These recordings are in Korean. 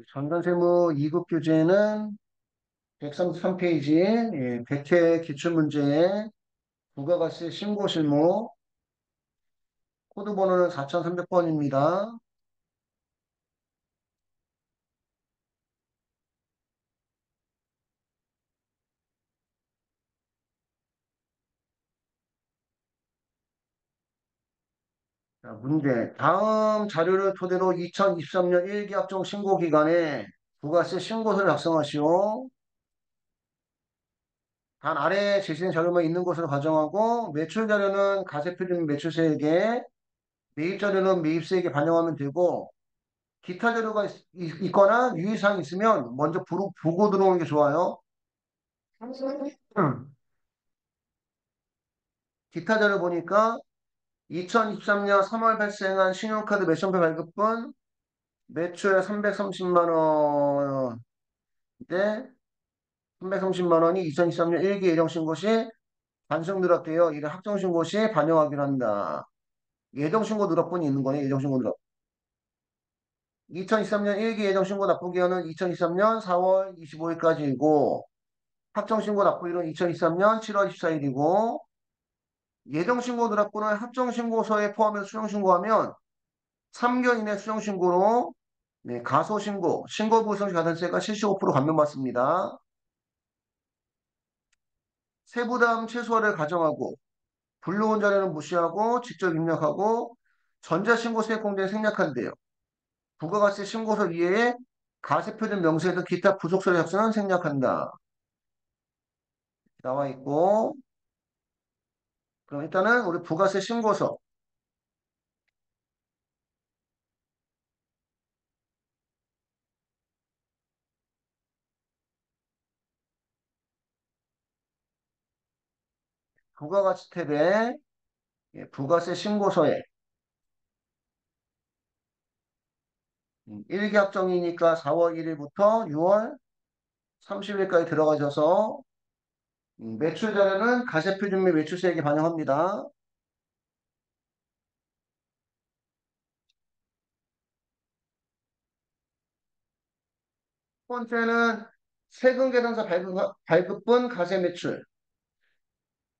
전산세무 2급 교재는 133페이지, 예, 100회 기출문제에 부가가세 신고실무, 코드 번호는 4300번입니다. 자, 문제. 다음 자료를 토대로 2023년 1기학종 신고기간에 부가세 신고서를 작성하시오. 단 아래에 제시된 자료만 있는 것으로 가정하고 매출 자료는 가세표준 매출세액에 매입 자료는 매입세액에 반영하면 되고 기타 자료가 있거나 유의사항이 있으면 먼저 보고 들어오는 게 좋아요. 음. 기타 자료 보니까 2023년 3월 발생한 신용카드 매천표 발급분 매출 330만 원인데 330만 원이 2023년 1기 예정신고 시 반성 누락되어 이를 확정신고 시 반영하기로 한다. 예정신고 누락분이 있는 거네. 예정신고 누락. 2023년 1기 예정신고 납부기한은 2023년 4월 25일까지이고 확정신고 납부일은 2023년 7월 24일이고 예정신고 누락분을 합정신고서에 포함해서 수정신고하면 3개월 이내 수정신고로 네, 가소신고, 신고부성시 가산세가 75% 감면받습니다. 세부담 최소화를 가정하고 불러온 자료는 무시하고 직접 입력하고 전자신고세 공제에 생략한대요. 부가가세 신고서 이외에 가세표준 명세에 기타 부속서류 작성은 생략한다. 나와 있고 그럼 일단은 우리 부가세 신고서 부가가치 탭에 예, 부가세 신고서에 1기 합정이니까 4월 1일부터 6월 30일까지 들어가셔서 매출 자료는 가세표준 및 매출세액에 반영합니다. 첫 번째는 세금 계산서 발급분 가세 매출.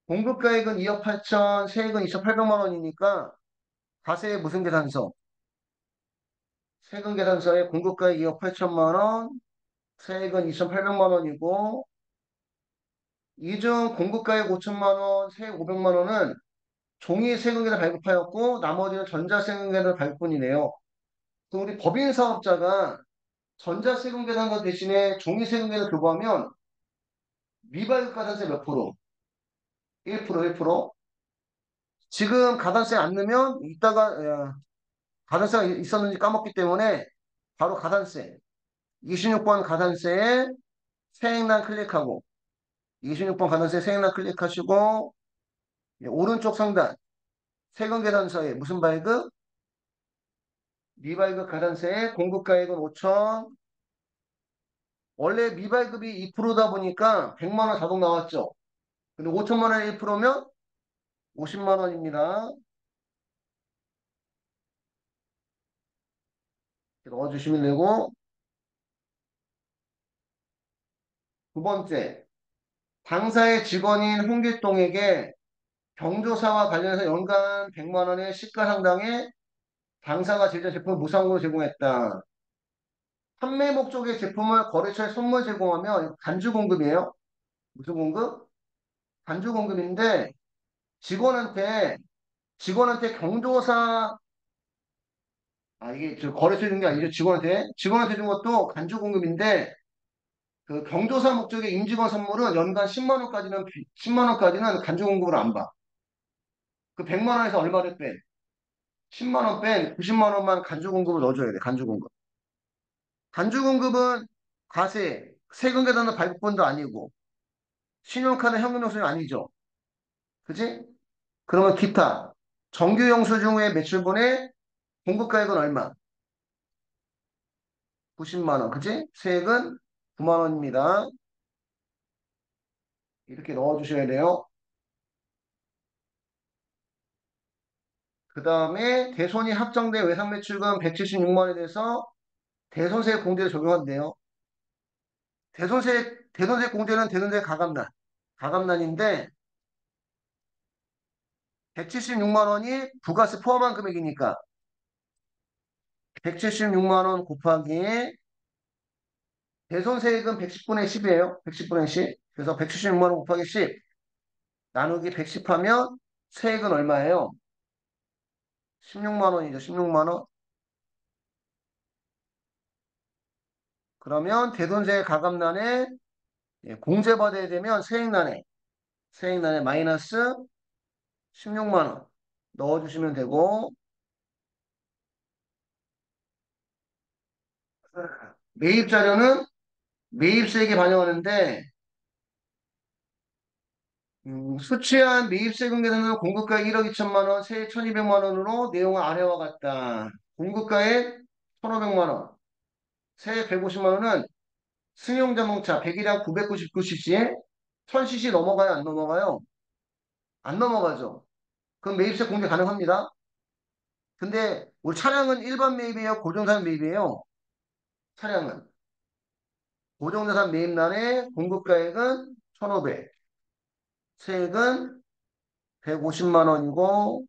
공급가액은 2억 8천, 세액은 2,800만 원이니까 가세 무슨 계산서? 세금 계산서에 공급가액 2억 8천만 원, 세액은 2,800만 원이고 이 중 공급가액 5천만 원, 세액 500만 원은 종이 세금 계산 발급하였고 나머지는 전자세금 계산 발급분이네요. 그럼 우리 법인 사업자가 전자세금 계산서 대신에 종이세금 계산 교부하면 미발급 가산세 몇 프로? 1%, 1%. 지금 가산세 안 넣으면 이따가 가산세가 있었는지 까먹기 때문에 바로 가산세 26번 가산세에 세액란 클릭하고 26번 가산세 세액란 클릭하시고 오른쪽 상단 세금 계산서에 무슨 발급? 미발급 가산세에 공급가액은 5천 원래 미발급이 2%다 보니까 100만 원 자동 나왔죠. 근데 5천만 원에 1%면 50만 원입니다. 넣어주시면 되고 두 번째 당사의 직원인 홍길동에게 경조사와 관련해서 연간 100만 원의 시가 상당의 당사가 제조 제품을 무상으로 제공했다. 판매 목적의 제품을 거래처에 선물 제공하면 간주 공급이에요. 무슨 공급? 간주 공급인데 직원한테 경조사 이게 저 거래처에 준 게 아니죠. 직원한테 준 것도 간주 공급인데 그 경조사 목적의 임직원 선물은 연간 10만 원까지는 간주 공급을 안 봐. 그 100만 원에서 얼마를 빼? 10만 원 뺀 90만 원만 간주 공급을 넣어줘야 돼. 간주 공급. 간주 공급은 과세, 세금 계산도 발급분도 아니고 신용카드 현금 영수증 아니죠. 그지? 그러면 기타 정규 영수증의 매출분의 공급가액은 얼마? 90만 원. 그지? 세액은 9만 원입니다. 이렇게 넣어주셔야 돼요. 그 다음에 대손이 확정된 외상매출금 176만 원에 대해서 대손세 공제를 적용한대요. 대손세 공제는 대손세 가감난. 가감난인데 176만 원이 부가세 포함한 금액이니까 176만 원 곱하기 대손세액은 110분의 10이에요. 110분의 10. 그래서 176만 원 곱하기 10 나누기 110 하면 세액은 얼마예요? 16만 원이죠. 16만 원. 그러면 대손세 가감난에 공제받아야 되면 세액난에 마이너스 16만 원 넣어주시면 되고 매입 자료는 매입세액에 반영하는데 수취한 매입세금 계산은 공급가액 1억 2천만 원, 세액 1,200만 원으로 내용을 아래와 같다. 공급가액 1,500만 원, 세액 150만 원은 승용자동차 100이랑 999cc에 1000cc 넘어가요, 안 넘어가요? 안 넘어가죠. 그럼 매입세 공제 가능합니다. 근데 우리 차량은 일반 매입이에요, 고정산 매입이에요. 차량은 고정자산 매입란에 공급가액은 1,500, 세액은 150만 원이고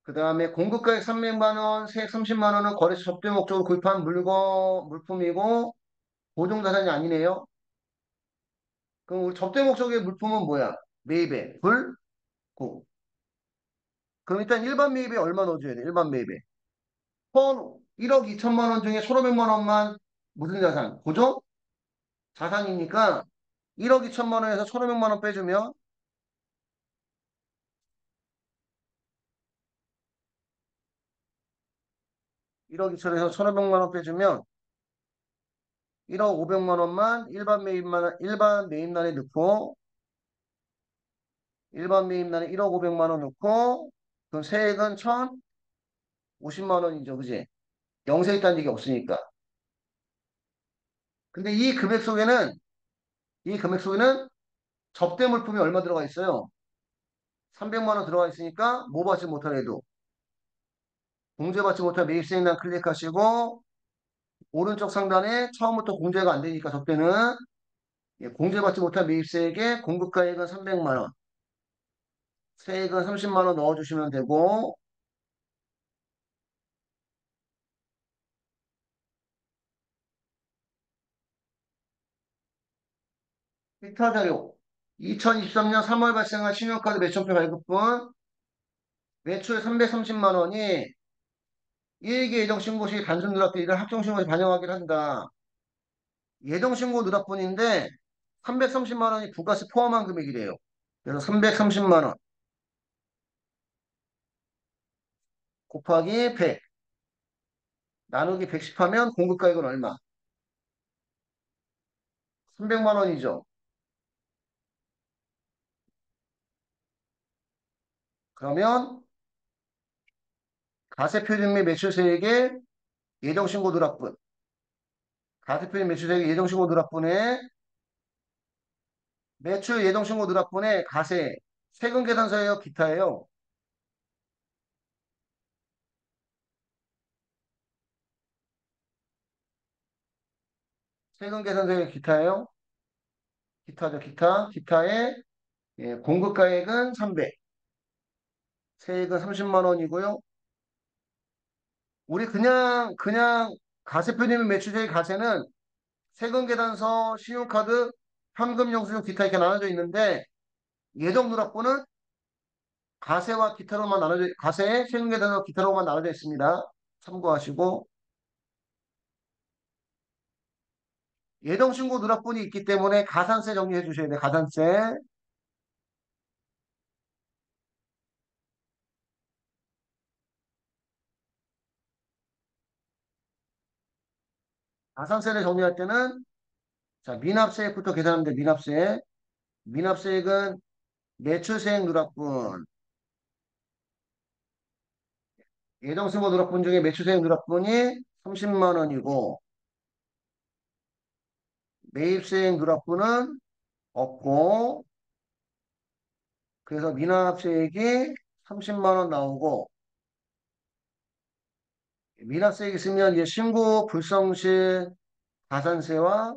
그 다음에 공급가액 300만 원, 세액 30만 원은 거래처 접대 목적으로 구입한 물품이고 고정자산이 아니네요. 그럼 우리 접대 목적의 물품은 뭐야? 매입에 불, 고. 그럼 일단 일반 매입에 얼마 넣어줘야 돼? 일반 매입에. 1억 2천만 원 중에 1,500만 원만 무슨 자산? 고정? 자산이니까 1억 2천만 원에서 1,500만 원 빼주면 1억 2천에서 1,500만 원 빼주면 1억 500만 원만 일반 매입란에 넣고 일반 매입란에 1억 500만 원 넣고 그럼 세액은 1,050만 원이죠. 그지? 영세 있다는 얘기 없으니까. 근데 이 금액 속에는 접대 물품이 얼마 들어가 있어요? 300만 원 들어가 있으니까 뭐 받지 못하래도 공제받지 못한 매입세액란 클릭하시고 오른쪽 상단에 처음부터 공제가 안 되니까 접대는 공제받지 못한 매입세액에 공급가액은 300만 원, 세액은 30만 원 넣어주시면 되고 기타 자료 2023년 3월 발생한 신용카드 매출표 발급분 매출 330만 원이 일기 예정신고 시 단순 누락돼 이를 합정신고에 반영하기를 한다. 예정신고 누락분인데 330만 원이 부가세 포함한 금액이래요. 그래서 330만 원 곱하기 100 나누기 110 하면 공급가액은 얼마? 300만 원이죠. 그러면 가세표준 및 매출세액의 예정신고 누락분 가세표준 매출세액의 예정신고 누락분에 매출 예정신고 누락분의 가세 세금 계산서예요, 기타예요. 세금 계산서의 기타예요. 기타죠, 기타. 기타의 공급가액은 300, 세액은 30만 원이고요. 우리 그냥 가세표준 및 매출세액 가세는 세금 계산서, 신용카드, 현금 영수증, 기타 이렇게 나눠져 있는데 예정 누락분은 가세에 세금 계산서, 기타로만 나눠져 있습니다. 참고하시고 예정 신고 누락분이 있기 때문에 가산세 정리해 주셔야 돼요. 가산세. 가산세를 정리할 때는 자, 미납세액부터 계산하면 돼. 미납세액. 미납세액은 매출세액 누락분. 예정 신고 누락분 중에 매출세액 누락분이 30만 원이고 매입세액 누락분은 없고 그래서 미납세액이 30만 원 나오고 미납세액 있으면 이제 신고 불성실 가산세와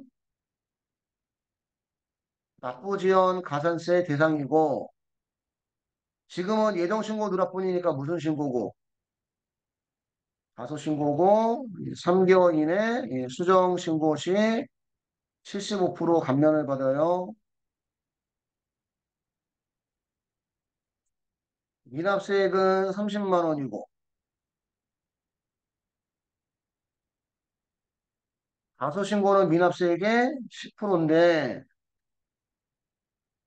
납부지연 가산세 대상이고 지금은 예정신고 누락뿐이니까 무슨 신고고? 가소신고고 3개월 이내 수정신고 시 75% 감면을 받아요. 미납세액은 30만 원이고 가소신고는 미납세액의 10%인데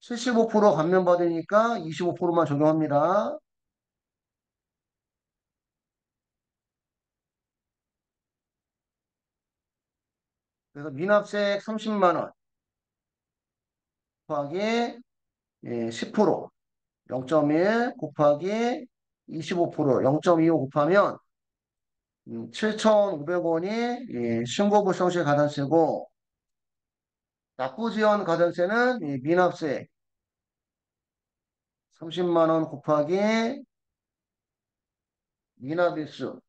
75% 감면받으니까 25%만 적용합니다. 그래서 미납세액 30만 원 곱하기 10% 0.1 곱하기 25% 0.25 곱하면 7,500원이 신고불성실 가산세고 납부지연 가산세는 미납세 30만 원 곱하기 미납일수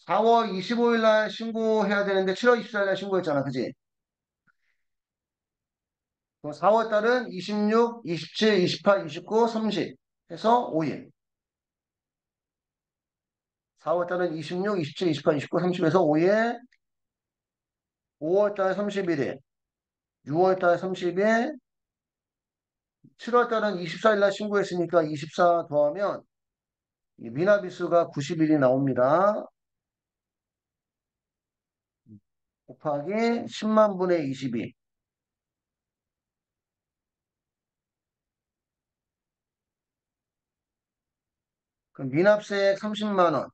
4월 25일 날 신고해야 되는데 7월 24일 날 신고했잖아. 그지? 그럼 4월 달은 26, 27, 28, 29, 30 해서 5일. 4월 달은 26, 27, 28, 29, 30에서 5일. 5월 달 31일. 6월 달 30일. 7월 달은 24일 날 신고했으니까 24 더하면 이 미납일수가 90일이 나옵니다. 곱하기 10만 분의 22. 그럼 미납세액 30만 원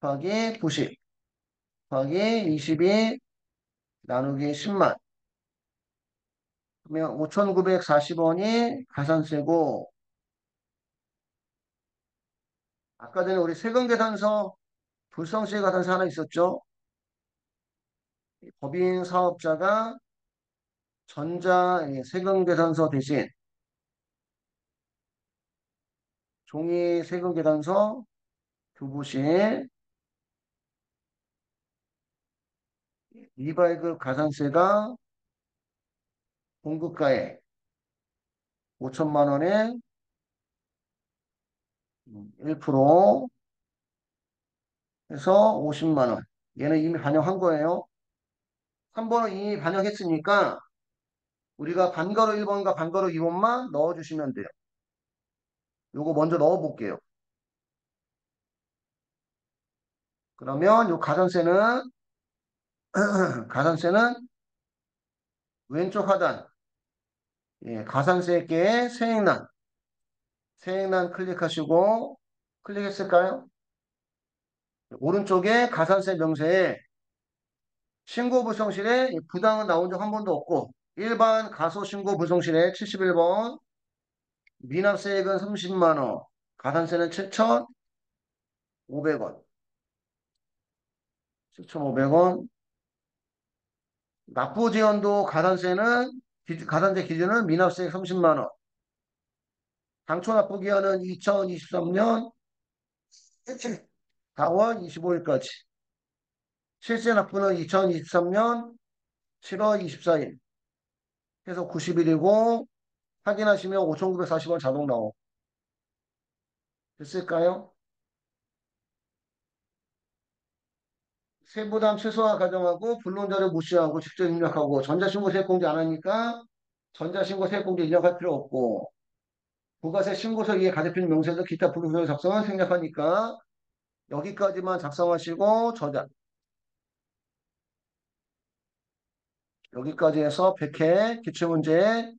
곱하기 90 곱하기 22 나누기 10만. 그러면 5,940원이 가산세고 아까 전에 우리 세금계산서 불성세 가산세 하나 있었죠? 법인 사업자가 전자 세금계산서 대신 종이 세금계산서 교부실 미발급 가산세가 공급가액 5천만 원에 1% 해서 50만 원. 얘는 이미 반영한 거예요. 3번은 이미 반영했으니까 우리가 반가로 1번과 반가로 2번만 넣어주시면 돼요. 요거 먼저 넣어볼게요. 그러면 요 가산세는 가산세는 왼쪽 하단 가산세계의 세액란 클릭하시고 클릭했을까요? 오른쪽에 가산세 명세에 신고 불성실에 부당은 나온 적 한 번도 없고 일반 가소신고 불성실에 71번 미납세액은 30만 원 가산세는 7,500원 7,500원 납부지연도 가산세 기준은 미납세액 30만 원 당초 납부기한은 2023년 4월 25일까지 실제 납부는 2023년 7월 24일 해서 90일이고 확인하시면 5,940원 자동 나오고 됐을까요? 세부담 최소화 가정하고 불론자를 무시하고 직접 입력하고 전자신고 세액공제 안 하니까 전자신고 세액공제 입력할 필요 없고 부가세 신고서 위에 가대표님 명세서 기타 부가세 작성은 생략하니까 여기까지만 작성하시고 저장 여기까지 해서 100회 기출문제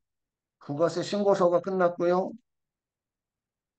부가세 신고서가 끝났고요.